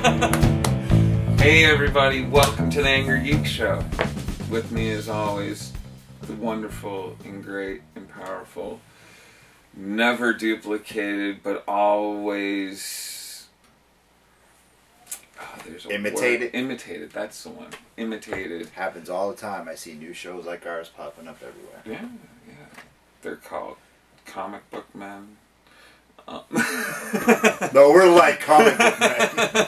Hey everybody, welcome to the Angrygeeks show. With me as always, the wonderful and great and powerful, never duplicated, but always... Oh, there's a imitated? Word. Imitated, that's the one. Imitated. Happens all the time. I see new shows like ours popping up everywhere. Yeah. They're called Comic Book Men. No, we're like comic book men.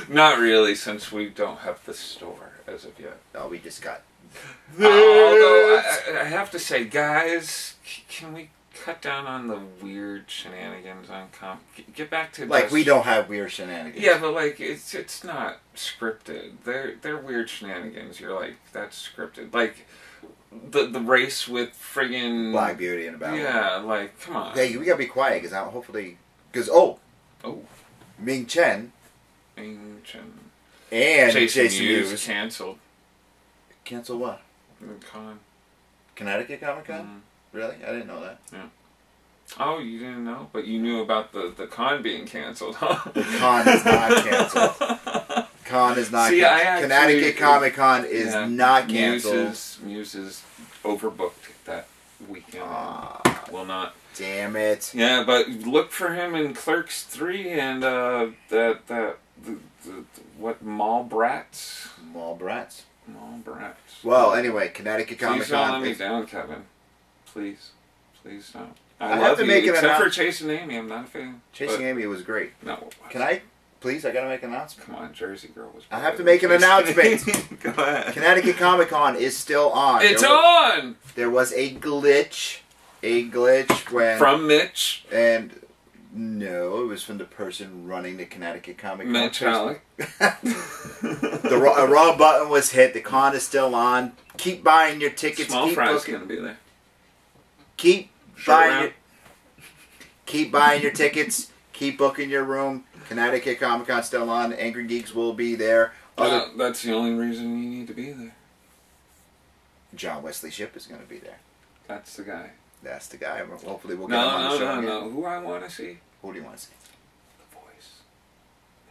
Not really, since we don't have the store as of yet. No, we just got... Although, I have to say, guys, can we cut down on the weird shenanigans on get back to like, just, we don't have weird shenanigans. Yeah, but like, it's not scripted. They're weird shenanigans. You're like, that's scripted. Like, the race with friggin... Black Beauty and Batman. Yeah, like, come on. Hey, we gotta be quiet, because hopefully... Because, Ming Chen... And Jason Mewes canceled. Cancel what? The con. Connecticut Comic Con? Really? I didn't know that. Yeah. Oh, you didn't know? But you knew about the con being canceled, huh? The con is not canceled. Con is not canceled. Connecticut Comic Con is not canceled. Mewes is overbooked that weekend. Will not. Damn it. Yeah, but look for him in Clerks 3 and what, Mallbrats? Mallbrats. Mallbrats. Well, anyway, Connecticut Comic Con. Please don't let me down, Kevin. Please. Please don't. I have love to you, make an except for Chasing Amy. I'm not a fan. Chasing Amy was great. No. Can I? Please, I gotta make an announcement. Come on, Jersey Girl was I have to make an announcement. Go ahead. Connecticut Comic Con is still on. It's on! There was a glitch. When... From Mitch. And... No, it was from the person running the Connecticut Comic Con. Mitch Alec. A wrong button was hit. The con is still on. Keep buying your tickets. Small keep Fry's booking. gonna be there. Keep buying your tickets. Keep booking your room. Connecticut Comic Con still on. Angrygeeks will be there. That's the only reason you need to be there. John Wesley Shipp is going to be there. That's the guy. That's the guy. Hopefully we'll get him on the show. No. Who I want to see? Who do you want to see? The Voice.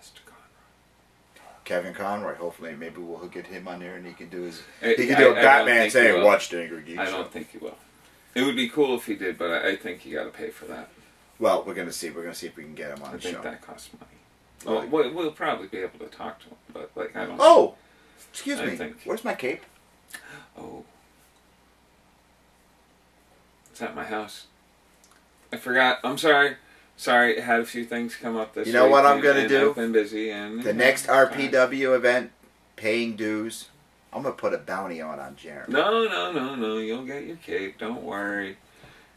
Mr. Conroy. Kevin Conroy. Hopefully, maybe we'll get him on there and he can do his... He can do a Batman saying, watch the Angrygeeks. I don't think he will. It would be cool if he did, but I think you got to pay for that. Well, we're going to see. We're going to see if we can get him on the show. I think that costs money. Well, we'll probably be able to talk to him, but like I don't... Oh! Excuse me. Where's my cape? Oh. It's at my house. I forgot. I'm sorry. Sorry, I had a few things come up this week. You know what I'm going to do? I've been busy. And the next RPW event, paying dues, I'm going to put a bounty on Jeremy. No. You'll get your cape. Don't worry.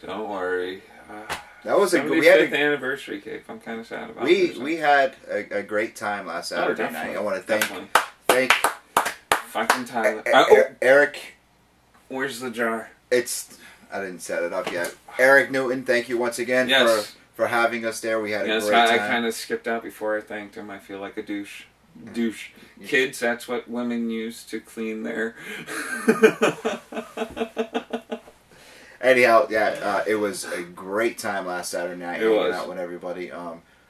That was a we had 5th anniversary cape. I'm kind of sad about it. We had a great time last Saturday night. I want to thank fucking Tyler. Eric. Where's the jar? I didn't set it up yet. Eric Newton, thank you once again for having us there. We had a great time. I kind of skipped out before I thanked him. I feel like a douche. Kids, that's what women use to clean their... Anyhow, it was a great time last Saturday night hanging out with everybody. It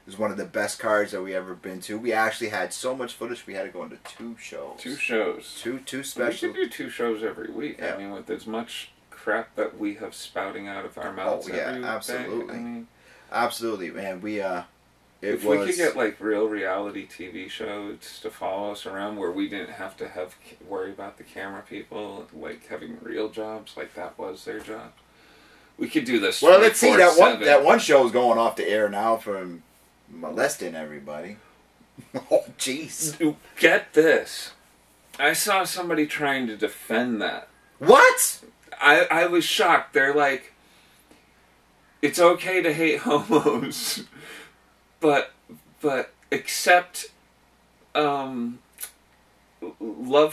was one of the best cards that we ever been to. We actually had so much footage we had to go into 2 shows. 2 shows. Two special. We could do 2 shows every week. Yeah. I mean, with as much crap that we have spouting out of our mouths every absolutely. day. I mean, absolutely, man. We if we could get like real reality TV shows to follow us around where we didn't have to worry about the camera people like having real jobs, like that was their job. We could do this. Well, let's see that one show is going off the air now from molesting everybody. Oh, jeez. Get this. I saw somebody trying to defend that. What? I was shocked. They're like, it's okay to hate homos, but accept love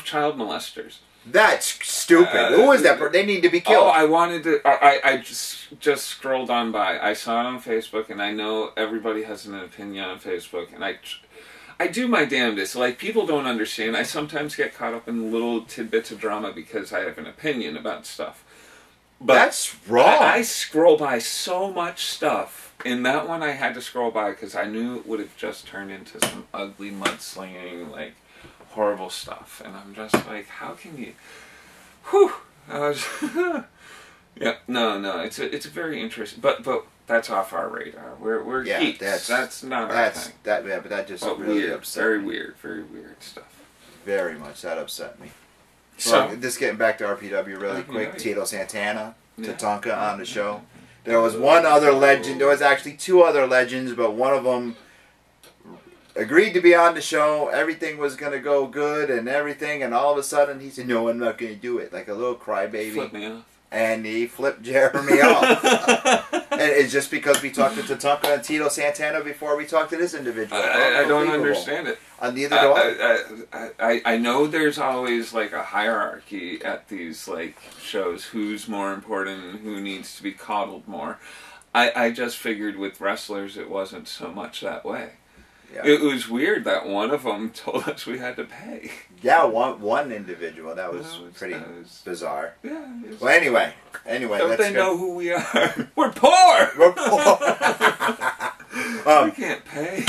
child molesters. That's stupid. Who is that? They need to be killed. Oh, I wanted to... I just scrolled on by. I saw it on Facebook, and I know everybody has an opinion on Facebook, and I do my damnedest. Like, people don't understand. I sometimes get caught up in little tidbits of drama because I have an opinion about stuff. But that's wrong. I scroll by so much stuff in that one I had to scroll by because I knew it would have just turned into some ugly mudslinging, like, horrible stuff. And I'm just like, how can you... Whew! I was... yeah, no, it's a very interesting... But that's off our radar. We're geeks. That's not our thing. But that just really weird, upset very me. very weird stuff. Very much. That upset me. So, well, just getting back to RPW really quick. Tito Santana, Yeah. Tatanka on the show. There was one other legend. There was actually two other legends, but one of them agreed to be on the show. Everything was going to go good and everything, and all of a sudden he said, no, I'm not going to do it. Like a little crybaby. Flip me off. And he flipped Jeremy off. And it's just because we talked to Tatanka and Tito Santana before we talked to this individual. I don't understand it. Neither do I. I know there's always like a hierarchy at these like shows. Who's more important and who needs to be coddled more. I just figured with wrestlers it wasn't so much that way. Yeah. It was weird that one of them told us we had to pay. Yeah, one individual. That was pretty bizarre. Yeah. Well, anyway. Don't they know who we are? We're poor! We're poor! We can't pay.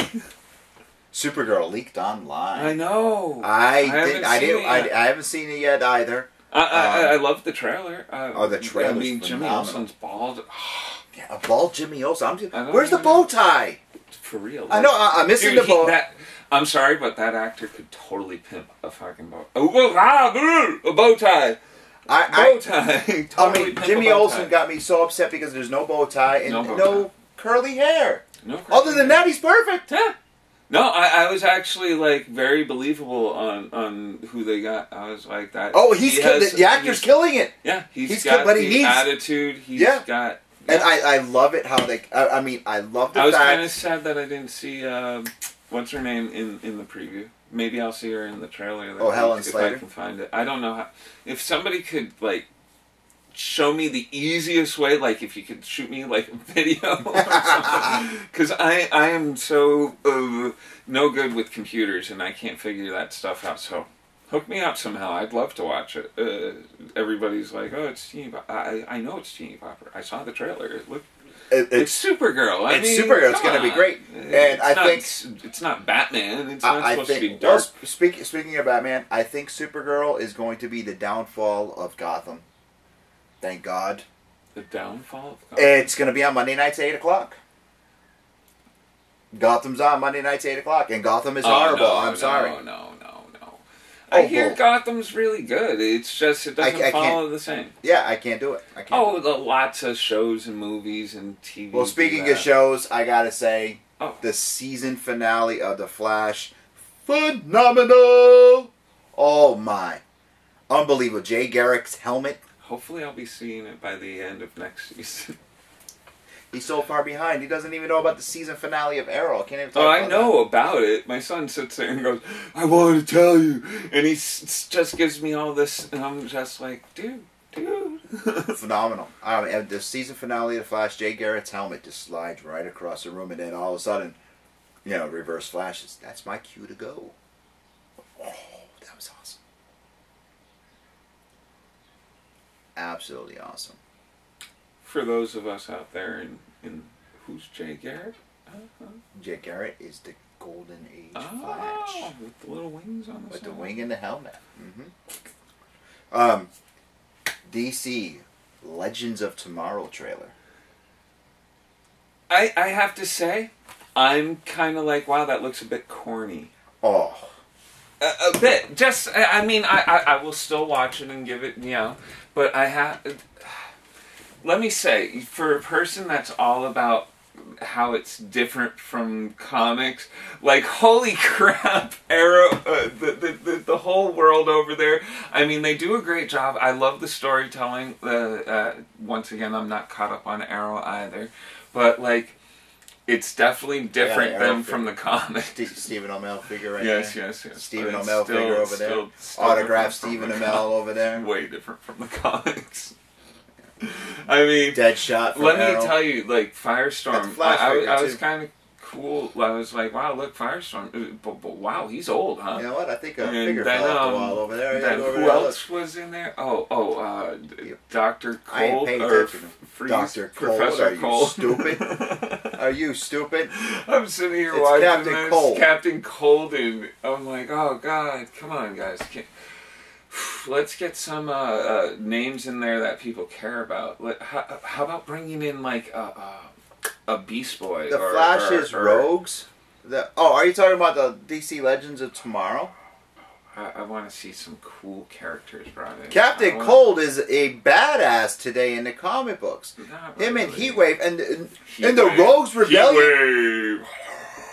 Supergirl leaked online. I know. I haven't seen it yet either. I love the trailer. The trailer. I mean, Jimmy Olsen's bald. Yeah, a bald Jimmy Olsen. Where's the bow tie? For real. I know. I'm missing the bow. I'm sorry, but that actor could totally pimp a fucking bow. A bow tie. Bow tie. Totally Jimmy Olsen got me so upset because there's no bow tie and no curly hair. Other than that, he's perfect. Yeah. No, I was actually like very believable on who they got. I was like that. Oh, the actor's killing it. Yeah, he's got the attitude. He's got. Yeah. And I love it how they. I mean, I love the fact. I was kind of sad that I didn't see what's her name in the preview. Maybe I'll see her in the trailer. Helen Slater. If I can find it. I don't know how. If somebody could like show me the easiest way, like if you could shoot me like a video or something, because I am so no good with computers and I can't figure that stuff out. So hook me up somehow. I'd love to watch it. Everybody's like, oh, it's Teeny Popper. I know it's Teeny Popper. I saw the trailer. It's Supergirl. It's Supergirl. It's going to be great. And I think it's not Batman. It's not supposed to be dark. Well, speaking of Batman, I think Supergirl is going to be the downfall of Gotham. Thank God. The downfall of Gotham? It's going to be on Monday nights at 8 o'clock. Gotham's on Monday nights at 8 o'clock. And Gotham is horrible. I'm sorry. No. I hear Gotham's really good. It's just, it doesn't follow the same. Yeah, I can't do it. Lots of shows and movies and TV. Well, speaking of shows, I gotta say, the season finale of The Flash, phenomenal! Oh my. Unbelievable. Jay Garrick's helmet. Hopefully I'll be seeing it by the end of next season. He's so far behind. He doesn't even know about the season finale of Arrow. Can't even talk about I know about it. My son sits there and goes, I wanted to tell you. And he just gives me all this. And I'm just like, dude. Phenomenal. The season finale of The Flash, Jay Garrett's helmet just slides right across the room. And then all of a sudden, reverse flashes. That's my cue to go. Oh, that was awesome. Absolutely awesome. For those of us out there in who's Jay Garrett? Jay Garrett is the Golden Age Flash. With the little wings on the side. With the wing and the helmet. Mm-hmm. DC Legends of Tomorrow trailer. I have to say, I'm kind of like, wow, that looks a bit corny. Oh. A bit. Just, I mean, I will still watch it and give it, but I have... Let me say, for a person that's all about how it's different from comics, like, holy crap, Arrow, the whole world over there, I mean, they do a great job. I love the storytelling. Once again, I'm not caught up on Arrow either, but, like, it's definitely different than from the comics. Stephen Amell figure right there. Yes. Stephen Amell figure over there. Autographed Stephen Amell over there. Way different from the comics. I mean, Deadshot. Let me tell you, like Firestorm. I was kind of cool. I was like, wow, look, Firestorm. But wow, he's old, huh? You know what? I think a figure fell off the wall over there. Then who else was in there? Dr. Cold or Dr. Cold? Professor Are you Cold? Stupid? Are you stupid? I'm sitting here It's watching Captain this. Cold. Captain Cold, and I'm like, oh God, come on, guys. Let's get some names in there that people care about. How about bringing in like a Beast Boy? The Flash's Rogues? Are you talking about the DC Legends of Tomorrow? I want to see some cool characters brought in. Captain Cold is a badass today in the comic books. Him and Heatwave and the Rogues Rebellion.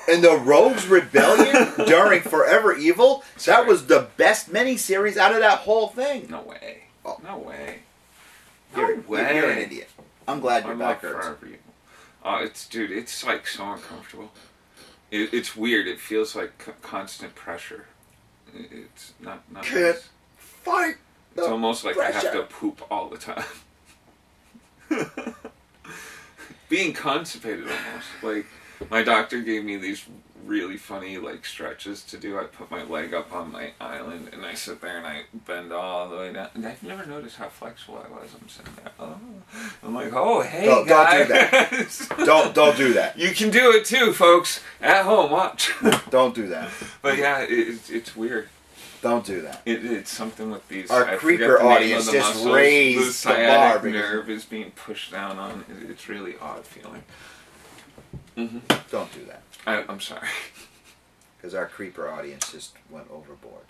And the Rogues Rebellion during Forever Evil, that was the best miniseries out of that whole thing. No way. Oh. No way. You're an idiot. I'm glad you're back, Forever Evil. It's like so uncomfortable. It's weird. It feels like constant pressure. It's not Can't nice. fight. It's almost like pressure. I have to poop all the time. Being constipated almost. Like, my doctor gave me these really funny like stretches to do. I put my leg up on my island and I sit there and I bend all the way down. And I've never noticed how flexible I was. I'm sitting there. Oh, I'm like, oh hey guys. Don't do that. Don't do that. You can do it too, folks. At home, watch. Don't do that. But yeah, it's weird. Don't do that. It's something with these. Our creeper audience just raised the sciatic bar nerve is being pushed down on. It's really odd feeling. Mm-hmm. Don't do that. I'm sorry. Because our creeper audience just went overboard.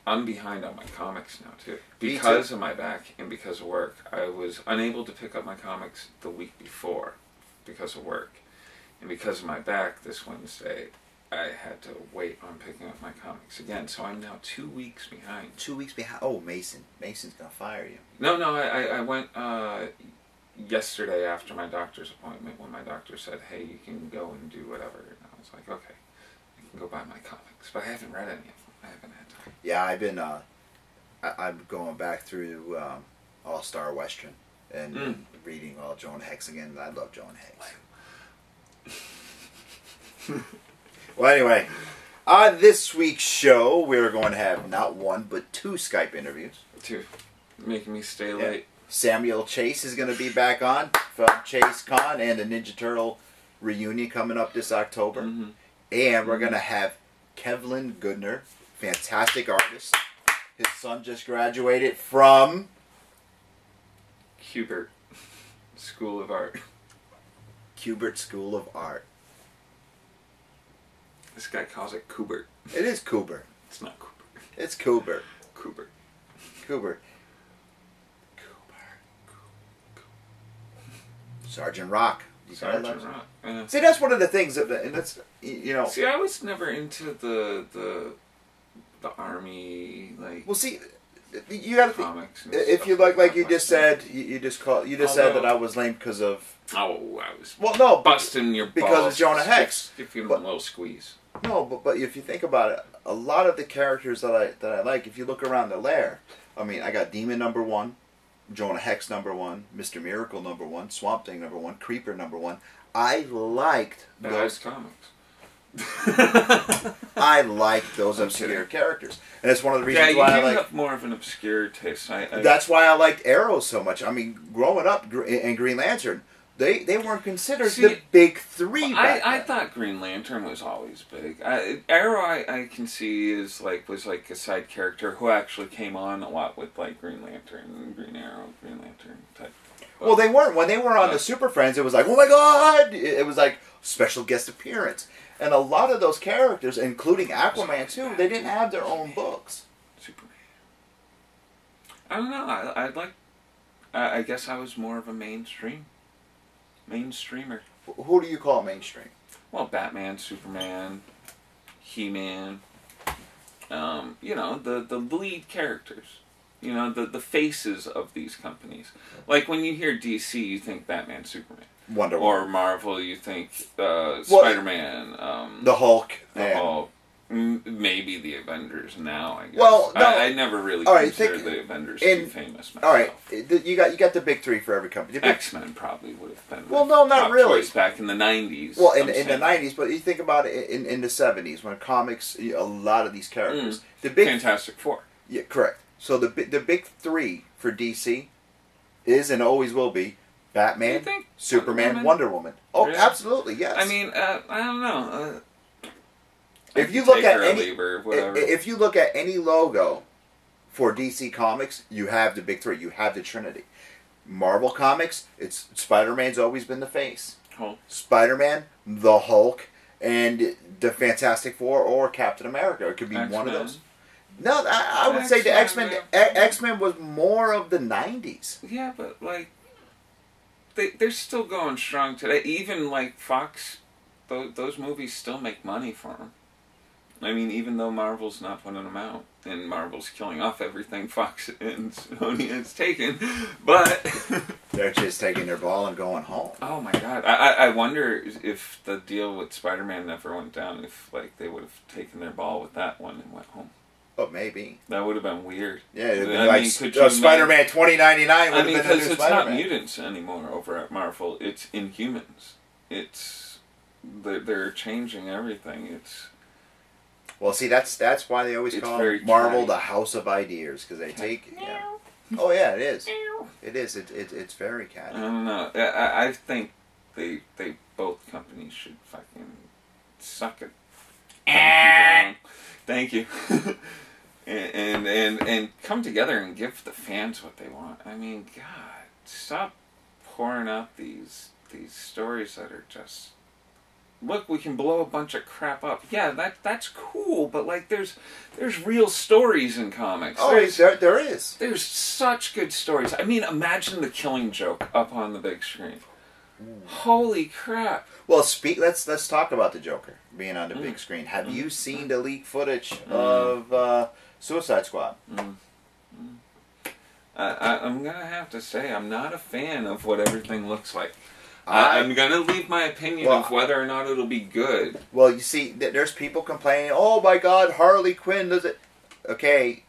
I'm behind on my comics now too. Because of my back and because of work. I was unable to pick up my comics the week before because of work. And because of my back this Wednesday, I had to wait on picking up my comics again. So I'm now 2 weeks behind. 2 weeks behind? Oh, Mason. Mason's going to fire you. No, I went yesterday after my doctor's appointment when my doctor said, hey, you can go and do whatever. And I was like, okay, I can go buy my comics. But I haven't read any of them. I haven't had time. Yeah, I've been, I'm going back through All-Star Western and reading all Jonah Hex again. I love Jonah Hex. Well, anyway, on this week's show, we're going to have not one, but 2 Skype interviews. 2. Making me stay late. Samuel Chase is going to be back on from Chase Con and the Ninja Turtle reunion coming up this October. Mm-hmm. And we're going to have Kevlin Goodner, fantastic artist. His son just graduated from Qbert School of Art. Qbert School of Art. This guy calls it Qbert. It is Qbert. It's not Qbert. It's Qbert. Qbert. Qbert. Sergeant Rock. Sergeant Rock. See, that's one of the things that, and that's, you know. See, I was never into the army, like. Well, see, you got to comics. If you like you just said, you just said that I was lame because of. Oh, I was. Well, no, busting your balls because of Jonah Hex. Give you a little squeeze. No, but if you think about it, a lot of the characters that I like, if you look around the lair, I mean, I got Demon #1, Jonah Hex #1, Mr. Miracle #1, Swamp Thing #1, Creeper #1. I liked those comics. I like those obscure characters, and it's one of the reasons why I like. Have more of an obscure taste. That's why I liked Arrow so much. I mean, growing up in Green Lantern, they weren't considered the big 3. I thought Green Lantern was always big. Arrow, I can see was like a side character who actually came on a lot with like Green Lantern, Green Arrow, Green Lantern type. Well, they weren't. When they were on the Super Friends, it was like, oh my God! It was like special guest appearance. And a lot of those characters, including Aquaman too, they didn't have their own books. Superman. I don't know. I guess I was more of a mainstreamer. Who do you call mainstream? Well, Batman, Superman, He-Man. The lead characters. You know, the faces of these companies. Like when you hear DC, you think Batman, Superman. Wonder Woman. Or Marvel, you think Spider-Man. The Hulk. Hulk. Maybe the Avengers now, I guess. Well, no, I never really considered the Avengers too famous myself. All right, you got the big 3 for every company. X-Men probably would have been not really. Choice back in the 90s. Well, in the 90s, but you think about it in the 70s when comics, a lot of these characters. The big Fantastic Four. Yeah, correct. So the big 3 for DC is and always will be Batman, think Superman, Wonder Woman. Oh, really? Absolutely, yes. I mean, I don't know. If you look at if you look at any logo for DC Comics, you have the big three. You have the Trinity. Marvel Comics, it's Spider-Man's always been the face. Hulk. Spider-Man, the Hulk, and the Fantastic Four or Captain America. It could be one of those. No, I would say the X-Men. X-Men was more of the 90s. Yeah, but like they're still going strong today. Even like Fox, those movies still make money for them. I mean, even though Marvel's not putting them out, and Marvel's killing off everything Fox and Sony has taken, but they're just taking their ball and going home. Oh my God! I wonder if the deal with Spider-Man never went down, if like they would have taken their ball with that one and went home. Oh, maybe. That would have been weird. Yeah, it'd be like Spider-Man 2099 would have been because it's not mutants anymore over at Marvel. It's Inhumans. They're changing everything. Well, see, that's why they always call Marvel the House of Ideas, because they take. Yeah. Oh yeah, it is. It is. It's very catchy. I don't know. I think they both companies should fucking suck it. Thank you. and come together and give the fans what they want. I mean, God, stop pouring out these stories that are just. Look, we can blow a bunch of crap up. Yeah, that's cool, but like there's real stories in comics. Oh, there is. There's such good stories. I mean, imagine the Killing Joke up on the big screen. Holy crap. Well, let's talk about the Joker being on the big screen. Have you seen the leaked footage of Suicide Squad? I'm going to have to say I'm not a fan of what everything looks like. I'm going to leave my opinion of whether or not it'll be good. Well, you see, there's people complaining, oh my God, Harley Quinn does it. Okay,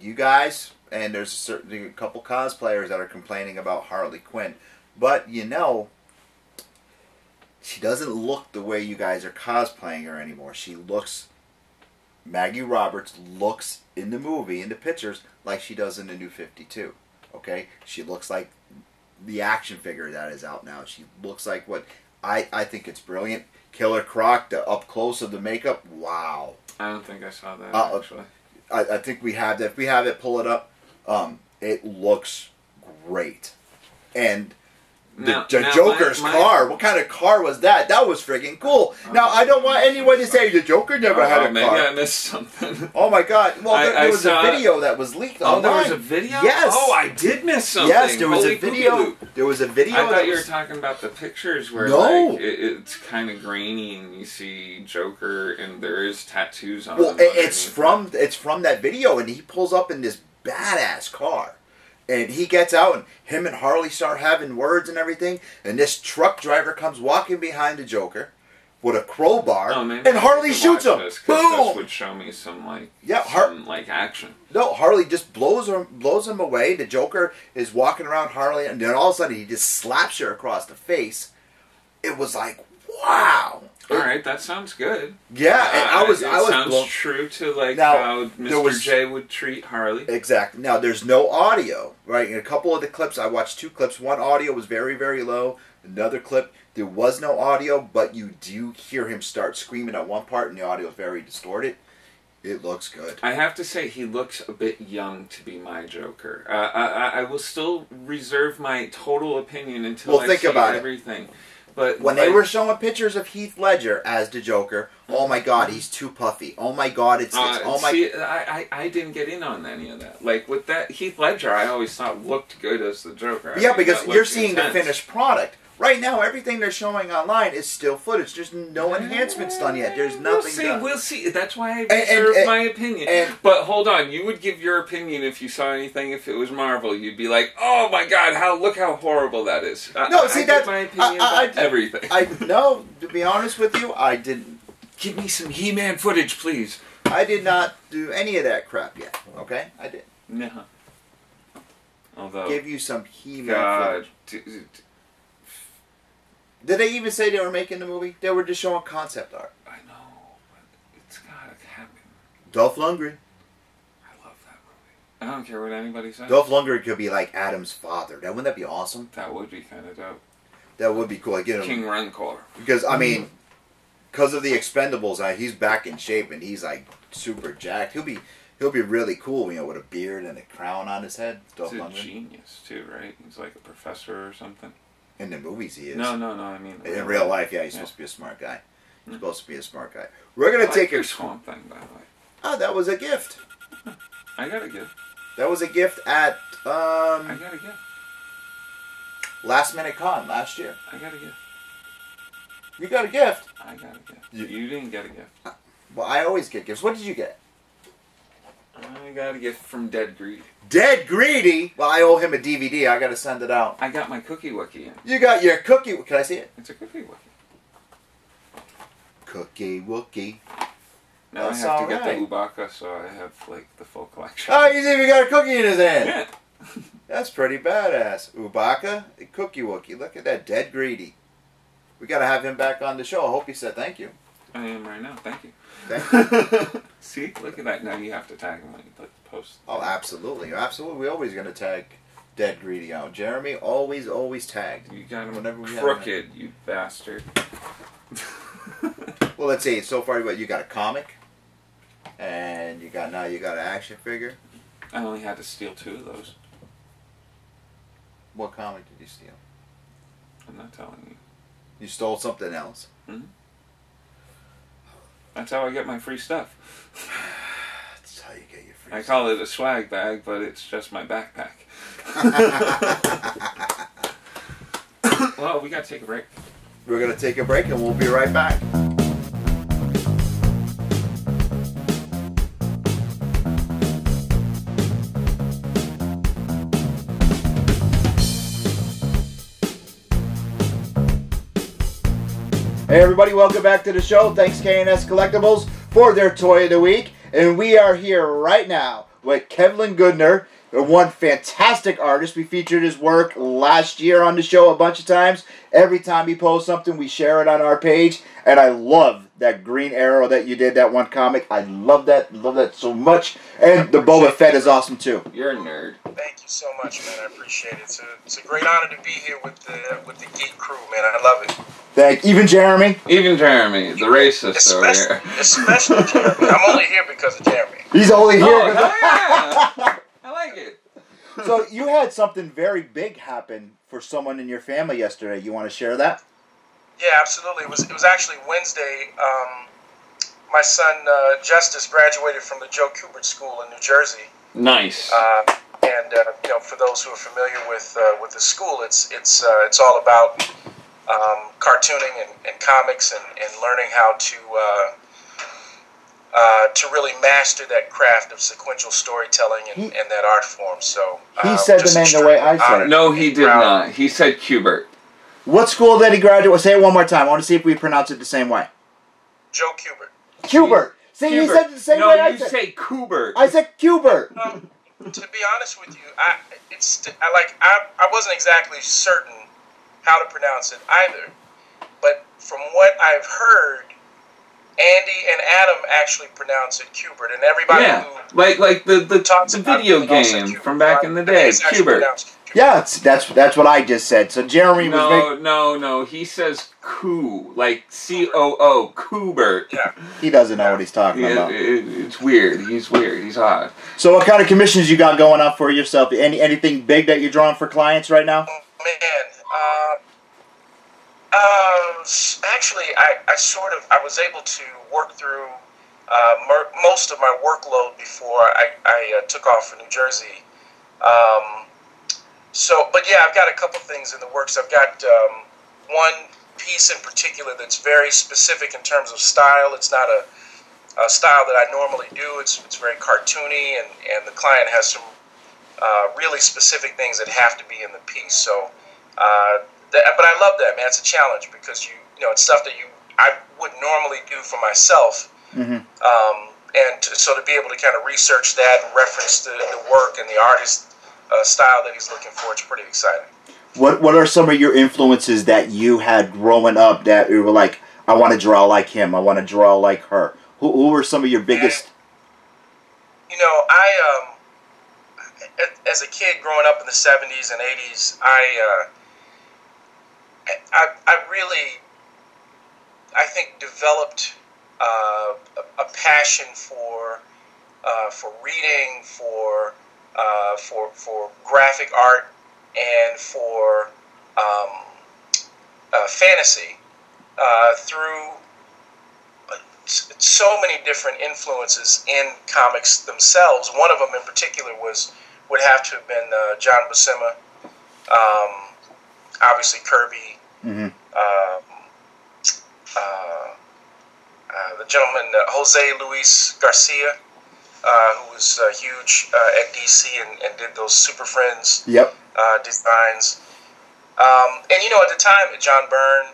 you guys, and there's a couple cosplayers that are complaining about Harley Quinn. But, you know, she doesn't look the way you guys are cosplaying her anymore. She looks, Maggie Roberts looks in the movie, in the pictures, like she does in the New 52. Okay? She looks like the action figure that is out now. She looks like what I think it's brilliant. Killer Croc, the up close of the makeup, wow. I don't think I saw that actually. I think we have that. If we have it, pull it up. It looks great. And the Joker's car, what kind of car was that? That was friggin' cool. Now, I don't want anyone to say the Joker never had a car. Maybe I missed something. Oh my God. Well, there was a video that was leaked online. Oh, there was a video? Yes. Oh, I did miss something. Yes, there was a video. There was a video. I thought you were talking about the pictures where like, it's kind of grainy and you see Joker and there is tattoos on him. Well, it's from that video, and he pulls up in this badass car. And he gets out, and him and Harley start having words and everything. And this truck driver comes walking behind the Joker with a crowbar, and Harley shoots him. Boom! This would show me some like action. No, Harley just blows him away. The Joker is walking around Harley, and then all of a sudden he just slaps her across the face. It was like, wow. All right, that sounds good. Yeah, and it sounds true to like how Mr. J would treat Harley. Exactly. Now, there's no audio, right? In a couple of the clips, I watched 2 clips. One audio was very, very low. Another clip, there was no audio, but you do hear him start screaming at one part, and the audio is very distorted. It looks good. I have to say, he looks a bit young to be my Joker. I will still reserve my total opinion until I see everything. But when they were showing pictures of Heath Ledger as the Joker, oh my God, he's too puffy. Oh my God, it's oh my. See, I didn't get in on any of that. Like with that Heath Ledger, I always thought looked good as the Joker. Yeah, because you're seeing the finished product. Right now, everything they're showing online is still footage. There's no enhancements done yet. There's nothing done. We'll see. That's why I reserve my opinion. But hold on. You would give your opinion if you saw anything. If it was Marvel, you'd be like, oh my God, look how horrible that is. That's my opinion about everything. No, to be honest with you, I didn't. Give me some He-Man footage, please. I did not do any of that crap yet. Okay? I did. No. Although. Give you some He-Man footage. Did they even say they were making the movie? They were just showing concept art. I know, but it's gotta happen. Dolph Lundgren. I love that movie. I don't care what anybody says. Dolph Lundgren could be like Adam's father. Wouldn't that be awesome? That would be kind of dope. That would be cool. Like, King Rancor. Because, I mean, because of the Expendables, he's back in shape and he's like super jacked. He'll be really cool, with a beard and a crown on his head. He's a genius too, right? He's like a professor or something. In the movies, he is. No. I mean, in real life, yeah, he's supposed to be a smart guy. He's supposed to be a smart guy. We're gonna take your Swamp Thing, by the way. Oh, that was a gift. I got a gift. That was a gift at I got a gift. Last Minute Con last year. I got a gift. You got a gift. I got a gift. You didn't get a gift. Well, I always get gifts. What did you get? I got a gift from Dead Greedy. Dead Greedy? Well, I owe him a DVD. I got to send it out. I got my Cookie Wookie in. You got your Cookie... Can I see it? It's a Cookie Wookie. Cookie Wookie. Now I have to get the Ubaka, so I have, like, the full collection. Oh, he's even got a cookie in his hand. Yeah. That's pretty badass. Ubaka, Cookie Wookie. Look at that. Dead Greedy. We got to have him back on the show. I hope he said thank you. I am right now. Thank you. Thank you. See? Look at that. Now you have to tag him when you post. Oh, absolutely. Absolutely. We're always going to tag Dead Greedy out. Jeremy, always tagged. You got him whenever we crooked, you bastard. Well, let's see. So far, you got a comic. And now you got an action figure. I only had to steal 2 of those. What comic did you steal? I'm not telling you. You stole something else. Mm-hmm. That's how I get my free stuff. That's how you get your free I stuff. call it a swag bag, but it's just my backpack. Well, we gotta take a break. We're gonna take a break and we'll be right back. Hey everybody, welcome back to the show. Thanks K&S Collectibles for their Toy of the Week. And we are here right now with Kevlin Goodner, one fantastic artist. We featured his work last year on the show a bunch of times. Every time he posts something, we share it on our page. And I love that Green Arrow that you did, that one comic. I love that so much. And the Boba Fett is awesome too. You're a nerd. Thank you so much, man. I appreciate it. It's a great honor to be here with the Geek crew, man. I love it. Even Jeremy. Even Jeremy, the racist over here. Especially Jeremy. I'm only here because of Jeremy. He's only here. Oh, hell yeah. I like it. So you had something very big happen for someone in your family yesterday. You want to share that? Yeah, absolutely. It was actually Wednesday. My son Justice graduated from the Joe Qbert School in New Jersey. Nice. And for those who are familiar with the school, it's all about cartooning and comics and learning how to really master that craft of sequential storytelling and that art form. So he said the name the way I said it. No, he did not. He said Qbert. What school did he graduate? Say it one more time. I want to see if we pronounce it the same way. Joe Qbert. Qbert. See, he said it the same way I said. No, you say Qbert. I said Qbert. To be honest with you, I wasn't exactly certain how to pronounce it either. But from what I've heard, Andy and Adam actually pronounce it Qbert, and everybody who like the video game from back in the day, Qbert. Yeah, that's what I just said. So Jeremy was No, he says Coo, like COO, Qbert. Yeah. He doesn't know what he's talking about. It's weird. He's weird. He's odd. So what kind of commissions you got going on for yourself? Anything big that you're drawing for clients right now? Man, actually, I was able to work through most of my workload before I took off for New Jersey. But yeah, I've got a couple things in the works. I've got one piece in particular that's very specific in terms of style. It's not a style that I normally do. It's very cartoony, and the client has some really specific things that have to be in the piece. So, but I love that, man. It's a challenge because it's stuff that I wouldn't normally do for myself. Mm-hmm. So to be able to kind of research that and reference the work and the artist style that he's looking for, it's pretty exciting. What are some of your influences that you had growing up that you were like, I want to draw like him, I want to draw like her? Who were some of your biggest? as a kid growing up in the 70s and 80s, I really, I think, developed a passion for reading, for graphic art, and for fantasy through so many different influences in comics themselves. One of them in particular would have to have been John Buscema, obviously Kirby, Mm-hmm. The gentleman Jose Luis Garcia, who was huge at DC and did those Super Friends Yep. designs. And at the time, John Byrne,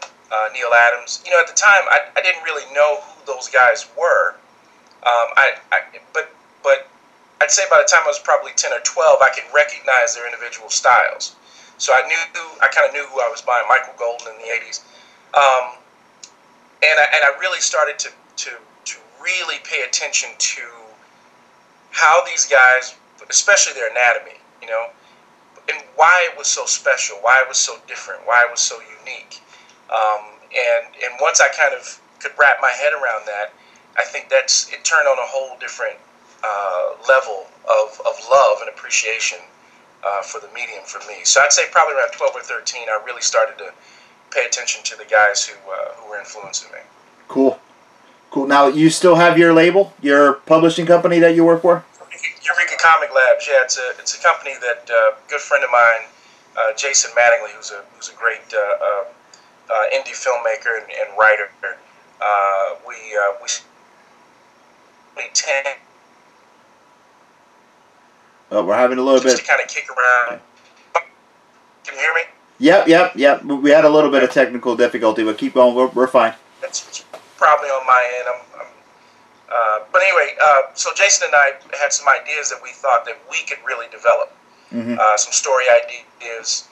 Neil Adams, at the time, I didn't really know who those guys were. But I'd say by the time I was probably 10 or 12, I could recognize their individual styles. So I kind of knew who I was buying. Michael Golden in the 80s. And I really started to really pay attention to how these guys, especially their anatomy, and why it was so special, why it was so different, why it was so unique. And once I kind of could wrap my head around that, I think it turned on a whole different level of love and appreciation for the medium for me. So I'd say probably around 12 or 13, I really started to pay attention to the guys who were influencing me. Cool. Now, you still have your label, your publishing company that you work for? Eureka Comic Labs. Yeah, it's a company that a good friend of mine, Jason Mattingly, who's a great indie filmmaker and writer. We 10. Oh, we're having a little just bit. to kind of kick around. Can you hear me? Yep. We had a little bit of technical difficulty, but keep going. We're fine. That's probably on my end. But anyway, so Jason and I had some ideas that we thought that we could really develop. Mm-hmm. Some story ideas,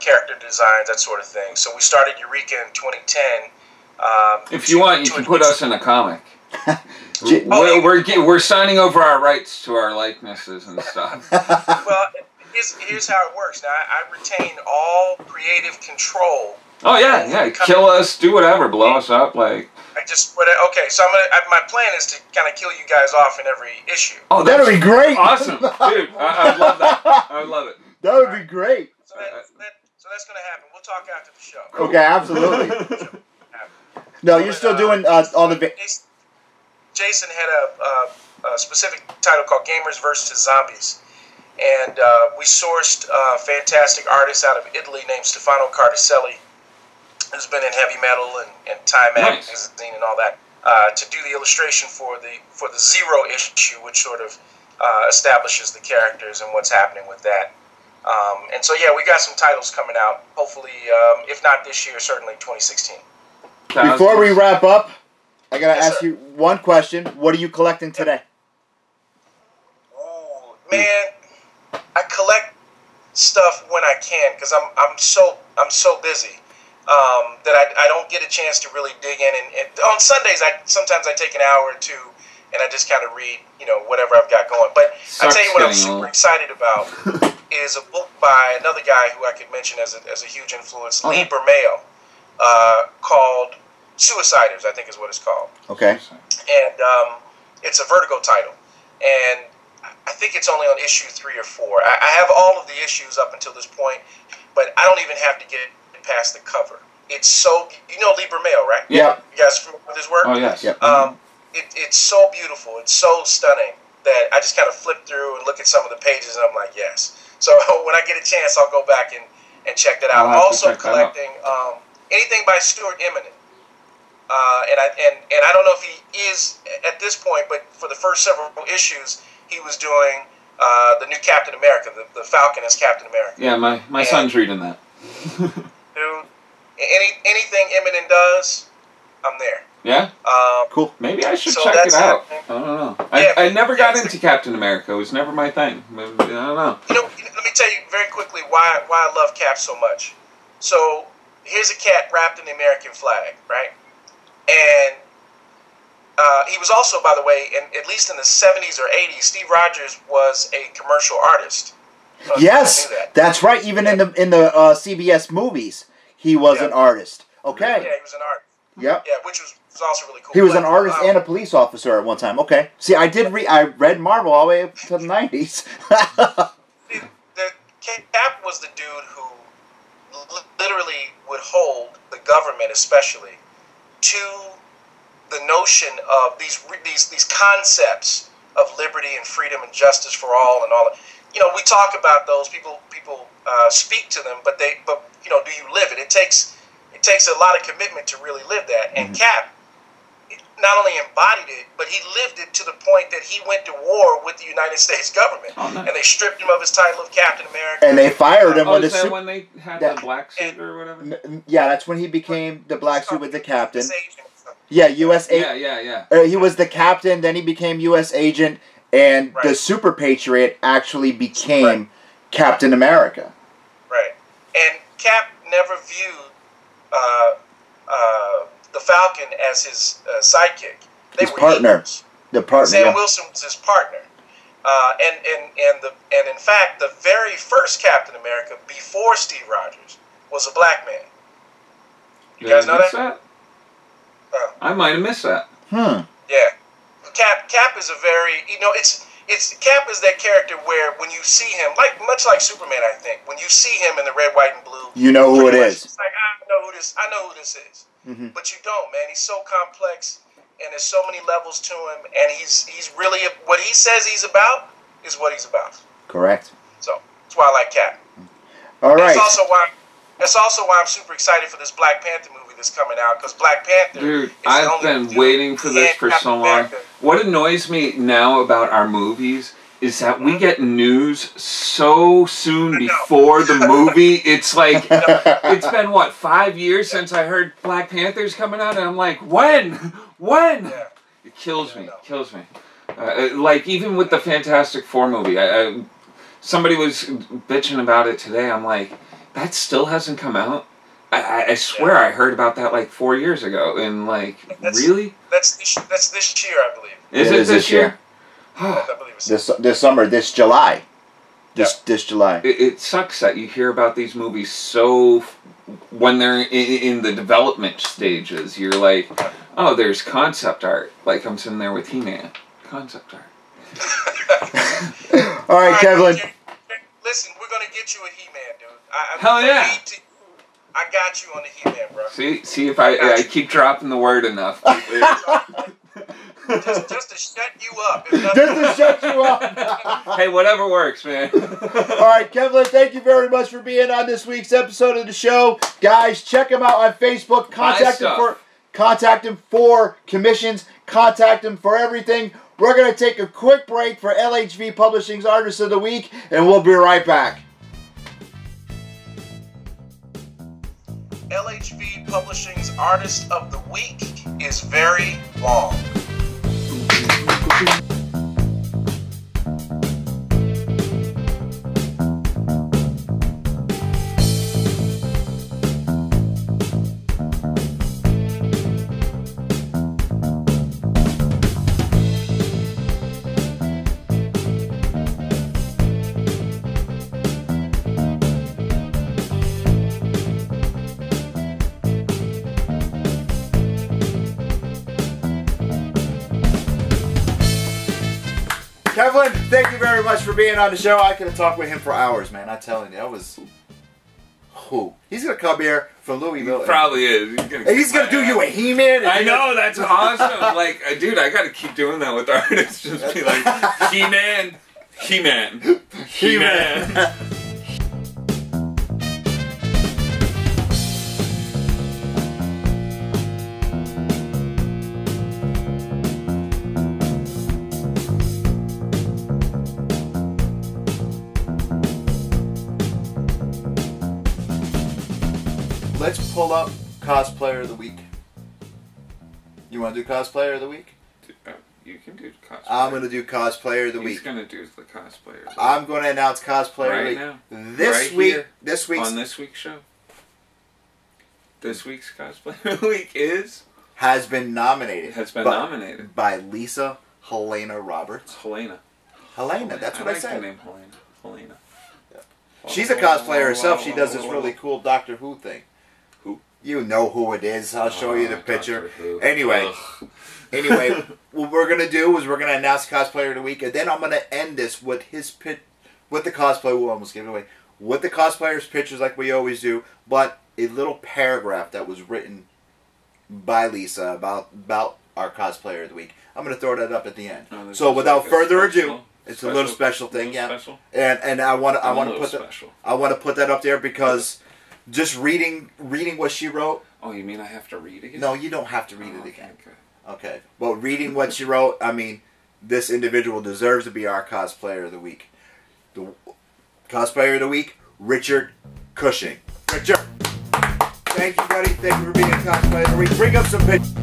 character designs, that sort of thing. So we started Eureka in 2010. If you want, you can put us in a comic. We're signing over our rights to our likenesses and stuff. Well, here's how it works. Now, I retain all creative control. Oh yeah. Kill us, do whatever, blow us up, like. So my plan is to kind of kill you guys off in every issue. Oh, that'd be great. Awesome, dude. I love that. I would love it. That would be great. So that's going to happen. We'll talk after the show. Okay, absolutely. No, you're still doing all the. Jason had a specific title called Gamers vs. Zombies. And we sourced a fantastic artist out of Italy named Stefano Cardicelli, who's been in heavy metal and Time magazine and all that, to do the illustration for the Zero issue, which sort of establishes the characters and what's happening with that. And so we got some titles coming out. Hopefully, if not this year, certainly 2016. Before we wrap up, I gotta ask you one question. What are you collecting today? Oh man, I collect stuff when I can because I'm so busy. That I don't get a chance to really dig in. And on Sundays, sometimes I take an hour or two, and I just kind of read, whatever I've got going. But I'll tell you what I'm super excited about is a book by another guy who I could mention as a huge influence, Lee Bermejo, called Suiciders, I think is what it's called. Okay. And it's a Vertigo title. And I think it's only on issue 3 or 4. I have all of the issues up until this point, but I don't even have to get past the cover. It's so, Lee Bermejo, right? Yeah. You guys familiar with his work? Oh yes. Yep. It's so beautiful. It's so stunning that I just kind of flip through and look at some of the pages, and I'm like, yes. So when I get a chance, I'll go back and check that out. I'm also collecting anything by Stuart Immonen. And I don't know if he is at this point, but for the first several issues, he was doing the new Captain America, the Falcon as Captain America. Yeah, my son's reading that. Dude, anything Immonen does, I'm there. Yeah? Cool. Maybe I should check it out. I don't know. I never got into Captain America. It was never my thing. I don't know. Let me tell you very quickly why I love Cap so much. So, here's a cat wrapped in the American flag, right? And he was also, by the way, at least in the 70s or 80s, Steve Rogers was a commercial artist. Yes, that's right. Even in the CBS movies, he was an artist. Okay. Yeah, he was an artist. Yep. Yeah, which was also really cool. He was an artist and a police officer at one time. Okay. See, I read Marvel all the way up to the 90s. the Cap was the dude who literally would hold the government, especially, to the notion of these concepts of liberty and freedom and justice for all and all. You know, we talk about those people speak to them, but do you live it? It takes a lot of commitment to really live that. And Cap not only embodied it, but he lived it to the point that he went to war with the United States government, and they stripped him of his title of Captain America. And they fired him when when they had the black suit or whatever? Yeah, that's when he became the black suit with the captain. Yeah, U.S. agent. Yeah. He was the captain, then he became U.S. agent, and the Super Patriot actually became Captain America. Right. And Cap never viewed the Falcon as his sidekick. His partner. The partner. Sam Wilson was his partner. And in fact, the very first Captain America before Steve Rogers was a black man. You guys know that? I might have missed that. Yeah. Cap is a very, Cap is that character where when you see him, much like Superman, I think, when you see him in the red, white, and blue, you know who it is. It's like, I know who this is. But you don't, man. He's so complex, and there's so many levels to him, and he's really, what he says he's about is what he's about. Correct. So that's why I like Cap. All right. That's also why I'm super excited for this Black Panther movie that's coming out, because Black Panther. Dude, I've been waiting for this for so long. What annoys me now about our movies is that we get news so soon before the movie. It's like, it's been, 5 years since I heard Black Panther's coming out, and I'm like, when? Yeah. It kills me. Like, even with the Fantastic Four movie, somebody was bitching about it today. I'm like, that still hasn't come out? I swear I heard about that like 4 years ago, and really? That's this year, I believe. Is it this year? I believe it's this summer, this July. This July. It sucks that you hear about these movies so when they're in the development stages. You're like, oh, there's concept art. Like I'm sitting there with He-Man. Concept art. All right, Kevin. Listen, we're gonna get you a He-Man, dude. Hell yeah. I got you on the He-Man, bro. See if I keep dropping the word enough. just to shut you up. Just to shut you up. Hey, whatever works, man. All right, Kevin, thank you very much for being on this week's episode of the show. Guys, check him out on Facebook. Contact him for commissions. Contact him for everything. We're going to take a quick break for LHV Publishing's Artist of the Week, and we'll be right back. LHV Publishing's Artist of the Week is very long. Kevin, thank you very much for being on the show. I could have talked with him for hours, man. I'm telling you, that was... He's going to come here from Louisville. He probably is. He's going to do you a He-Man. I know, that's awesome. Like, dude, I got to keep doing that with artists. Just be like, He-Man, He-Man, He-Man. Let's pull up Cosplayer of the Week. You want to do Cosplayer of the Week? You can do Cosplayer. I'm going to do Cosplayer of the Week. He's going to do the Cosplayer of the Week. I'm going to announce Cosplayer of the Week. This week. On this week's show. This week's Cosplayer of the Week is... has been nominated. Nominated by Lisa Helena Roberts. Helena, that's what I said. The name Helena. Yeah. She's a cosplayer herself. She does this really cool Doctor Who thing. Who? You know who it is. I'll show you the picture. Anyway, what we're gonna do is we're gonna announce Cosplayer of the Week, and then I'm gonna end this with with the cosplay. We'll almost give it away. With the cosplayer's pictures, like we always do, but a little paragraph that was written by Lisa about our Cosplayer of the Week. I'm going to throw that up at the end. Oh, so without further ado, it's a little special thing, Special? And I want to put that up there because just reading what she wrote. Oh, you mean I have to read again? No, you don't have to read it again. Okay. But reading what she wrote, I mean, this individual deserves to be our Cosplayer of the Week. The Cosplayer of the Week, Richard Cushing. Richard, thank you, buddy. Thank you for being a Cosplayer of the Week. Bring up some pictures.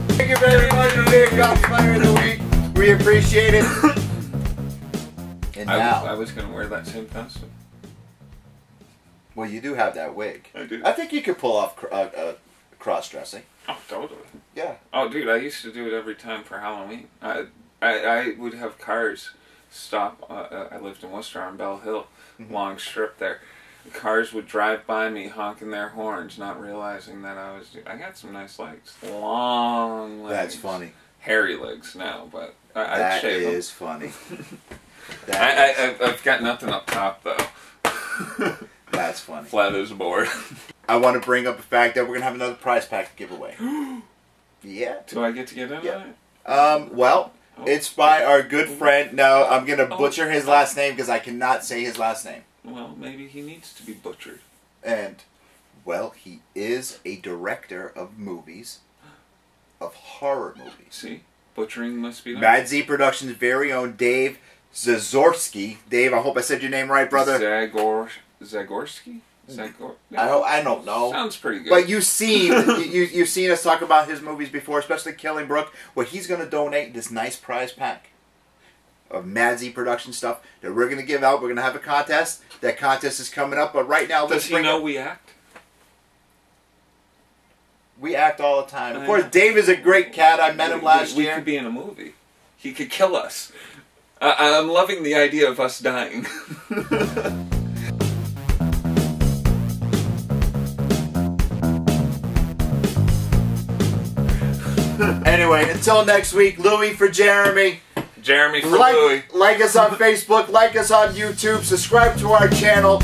Thank you very much for being Cosplayer of the Week. We appreciate it. And now, I was going to wear that same costume. Well, you do have that wig. I do. I think you could pull off cross-dressing. Oh, totally. Yeah. Oh, dude, I used to do it every time for Halloween. I would have cars stop. I lived in Worcester on Bell Hill, long strip there. Cars would drive by me honking their horns, not realizing that I got some nice legs. Long legs. That's funny. Hairy legs now, but I'd shave them. That is funny. I've got nothing up top, though. That's funny. Flat as a board. I want to bring up the fact that we're going to have another prize pack to give away. Yeah. Do I get to get in on it? Well, it's by our good friend. No, I'm going to butcher his last name because I cannot say his last name. Well, maybe he needs to be butchered. And, well, he is a director of movies, of horror movies. See? Butchering must be done. Mad Z Productions' very own Dave Zagorsky. Dave, I hope I said your name right, brother. Zagorsky? I don't know. Sounds pretty good. But you've seen us talk about his movies before, especially Killing Brooke, where he's going to donate this nice prize pack of Mad Z production stuff that we're going to give out. We're going to have a contest. That contest is coming up, but right now, does he know we act? We act all the time. Of course, Dave is a great cat. I met him last year. We could be in a movie. He could kill us. I'm loving the idea of us dying. Anyway, until next week, Louie for Jeremy. Jeremy for Louie. Like us on Facebook, like us on YouTube, subscribe to our channel.